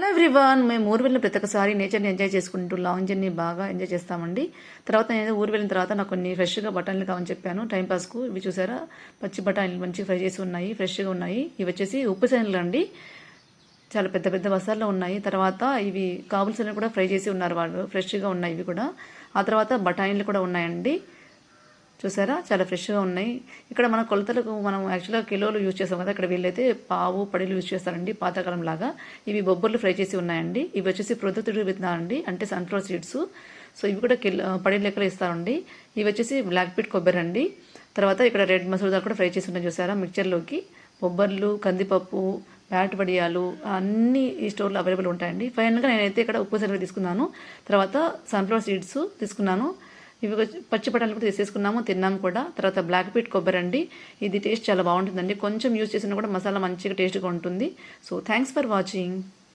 Everyone, మేము ఊరు వెళ్ళిన ప్రతి ఒక్కసారి నేచర్ని ఎంజాయ్ చేసుకుంటూ లాంగ్ జర్నీ బాగా ఎంజాయ్ చేస్తామండి. తర్వాత నేను ఊరు వెళ్ళిన తర్వాత నాకు కొన్ని ఫ్రెష్గా బఠానీలు కావాలని చెప్పాను టైంపాస్కు. ఇవి చూసారా, పచ్చి బఠానీలు మంచిగా ఫ్రై చేసి ఉన్నాయి, ఫ్రెష్గా ఉన్నాయి. ఇవి వచ్చేసి ఉప్పు శనగలు అండి, చాలా పెద్ద పెద్ద బస్తాల్లో ఉన్నాయి. తర్వాత ఇవి కాబుల్ శనగలు కూడా ఫ్రై చేసి ఉన్నారు వాళ్ళు, ఫ్రెష్గా ఉన్నాయి ఇవి కూడా. ఆ తర్వాత బఠానీలు కూడా ఉన్నాయండి, చూసారా చాలా ఫ్రెష్గా ఉన్నాయి. ఇక్కడ మన కొలతలకు మనం యాక్చువల్గా కిలోలు యూజ్ చేస్తాం కదా, ఇక్కడ వీళ్ళైతే పావు పడిలు యూజ్ చేస్తారండి పాతకాలం లాగా. ఇవి బొబ్బర్లు ఫ్రై చేసి ఉన్నాయండి. ఇవి వచ్చేసి ప్రొద్దుతిరుగుడు విత్తనాలండి, అంటే సన్ఫ్లవర్ సీడ్స్. సో ఇవి కూడా పడి లెక్కలు ఇస్తారండి. ఇవి వచ్చేసి బ్లాక్ పీట్ కొబ్బరి అండి. తర్వాత ఇక్కడ రెడ్ మసూర్ దాల్ కూడా ఫ్రై చేసి ఉన్నాయి చూసారా మిక్చర్లోకి. బొబ్బర్లు, కందిపప్పు, బ్యాట్ వడియాలు అన్నీ ఈ స్టోర్లో అవైలబుల్ ఉంటాయండి. ఫైనల్గా నేనైతే ఇక్కడ ఉప్పు శనగలు తీసుకున్నాను, తర్వాత సన్ఫ్లవర్ సీడ్స్ తీసుకున్నాను. ఇవి పచ్చి బఠానీలు కూడా తీసేసుకున్నాము, తిన్నాము కూడా. తర్వాత బ్లాక్ పీట్ కొబ్బరి అండి, ఇది టేస్ట్ చాలా బాగుంటుందండి. కొంచెం యూజ్ చేసినా కూడా మసాలా మంచిగా టేస్ట్గా ఉంటుంది. So thanks for watching.